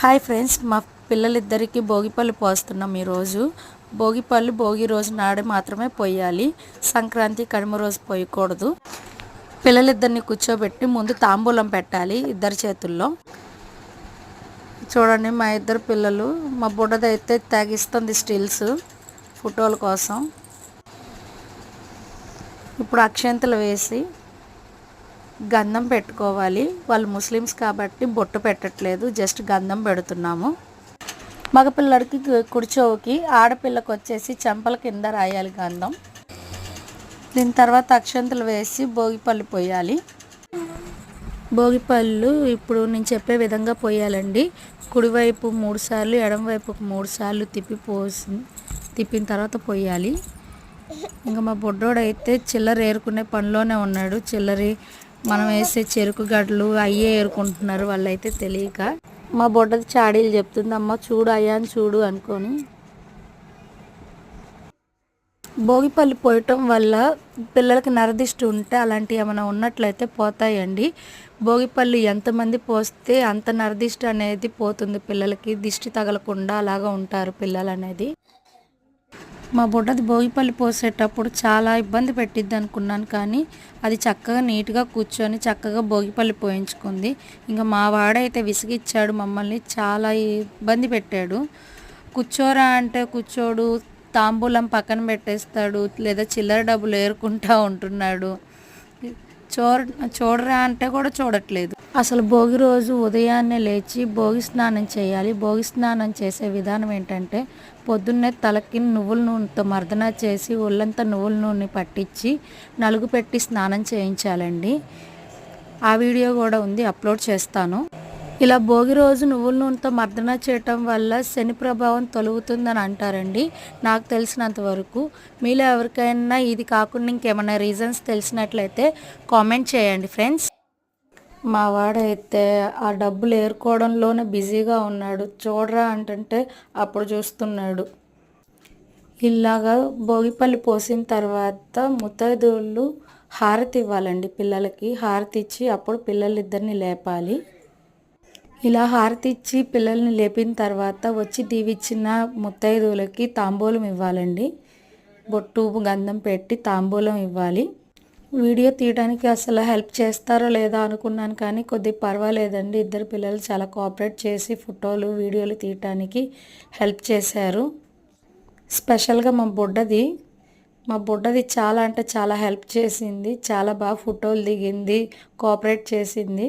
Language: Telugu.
హాయ్ ఫ్రెండ్స్, మా పిల్లలిద్దరికీ భోగిపళ్ళు పోస్తున్నాం. ఈరోజు భోగిపళ్ళు భోగి రోజు నాడే మాత్రమే పోయాలి. సంక్రాంతి కనుమ రోజు పోయకూడదు. పిల్లలిద్దరిని కూర్చోబెట్టి ముందు తాంబూలం పెట్టాలి ఇద్దరి చేతుల్లో. చూడండి, మా ఇద్దరు పిల్లలు, మా బుడ్డదైతే తాగిస్తుంది స్టిల్స్ ఫోటోల కోసం. ఇప్పుడు అక్షంతలు వేసి గంధం పెట్టుకోవాలి. వాళ్ళు ముస్లిమ్స్ కాబట్టి బొట్టు పెట్టట్లేదు, జస్ట్ గంధం పెడుతున్నాము. మగపిల్లడికి కుడిచోవుకి, ఆడపిల్లకి వచ్చేసి చెంపల కింద రాయాలి గంధం. దీని తర్వాత అక్షంతలు వేసి భోగిపళ్ళు పోయాలి. భోగిపళ్ళు ఇప్పుడు నేను చెప్పే విధంగా పోయాలండి. కుడివైపు 3 సార్లు, ఎడమవైపుకు 3 సార్లు తిప్పిన తర్వాత పోయాలి. ఇంకా మా బొడ్డోడైతే చిల్లర ఏరుకునే పనిలోనే ఉన్నాడు. చిల్లరి మనం వేసే చెరుకు గడ్డలు అయ్యే ఏరుకుంటున్నారు వాళ్ళైతే తెలియక. మా బొడ్డది చాడీలు చెప్తుంది, అమ్మ చూడు అయ్యా అని చూడు అనుకొని. భోగిపళ్ళు పోయటం వల్ల పిల్లలకి నరదిష్టి ఉంటే అలాంటివి ఏమైనా ఉన్నట్లయితే పోతాయండి. భోగిపళ్ళు ఎంతమంది పోస్తే అంత నరదిష్టి అనేది పోతుంది. పిల్లలకి దిష్టి తగలకుండా అలాగా ఉంటారు పిల్లలు అనేది. మా బుడ్డది భోగిపళ్ళు పోసేటప్పుడు చాలా ఇబ్బంది పెట్టిద్ది అనుకున్నాను, కానీ అది చక్కగా నీట్గా కూర్చొని చక్కగా భోగిపళ్ళు పోయించుకుంది. ఇంకా మా వాడైతే విసిగిచ్చాడు, మమ్మల్ని చాలా ఇబ్బంది పెట్టాడు. కూర్చోరా అంటే కూర్చోడు, తాంబూలం పక్కన పెట్టేస్తాడు, లేదా చిల్లర డబ్బులు ఏరుకుంటూ ఉంటున్నాడు. చూడరా అంటే కూడా చూడట్లేదు. అసలు భోగి రోజు ఉదయాన్నే లేచి భోగి స్నానం చేయాలి. భోగి స్నానం చేసే విధానం ఏంటంటే, పొద్దున్నే తలకి నువ్వుల నూనెతో మర్దన చేసి ఒళ్ళంతా నువ్వుల నూనె పట్టించి నలుగు పెట్టి స్నానం చేయించాలండి. ఆ వీడియో కూడా ఉంది, అప్లోడ్ చేస్తాను. ఇలా భోగి రోజు నువ్వుల నూనెతో మర్దన చేయటం వల్ల శని ప్రభావం తొలుగుతుందని అంటారండి, నాకు తెలిసినంత వరకు. మీలో ఎవరికైనా ఇది కాకుండా ఇంకేమైనా రీజన్స్ తెలిసినట్లయితే కామెంట్ చేయండి ఫ్రెండ్స్. మా వాడైతే ఆ డబ్బులు ఏరుకోవడంలోనే బిజీగా ఉన్నాడు. చూడరా అంటే అప్పుడు చూస్తున్నాడు. ఇలాగా భోగిపళ్ళు పోసిన తర్వాత ముత్తైదువులు హారతి ఇవ్వాలండి పిల్లలకి. హారతి ఇచ్చి అప్పుడు పిల్లలిద్దరిని లేపాలి. ఇలా హారతి ఇచ్చి పిల్లల్ని లేపిన తర్వాత వచ్చి దీవిచ్చిన ముత్తైదువులకి తాంబూలం ఇవ్వాలండి. బొట్టు గంధం పెట్టి తాంబూలం ఇవ్వాలి. వీడియో తీయడానికి అసలు హెల్ప్ చేస్తారో లేదా అనుకున్నాను, కానీ కొద్దిగా పర్వాలేదండి. ఇద్దరు పిల్లలు చాలా కోఆపరేట్ చేసి ఫోటోలు వీడియోలు తీయటానికి హెల్ప్ చేశారు. స్పెషల్గా మా బుడ్డది చాలా అంటే చాలా హెల్ప్ చేసింది. చాలా బాగా ఫోటోలు దిగింది, కోఆపరేట్ చేసింది.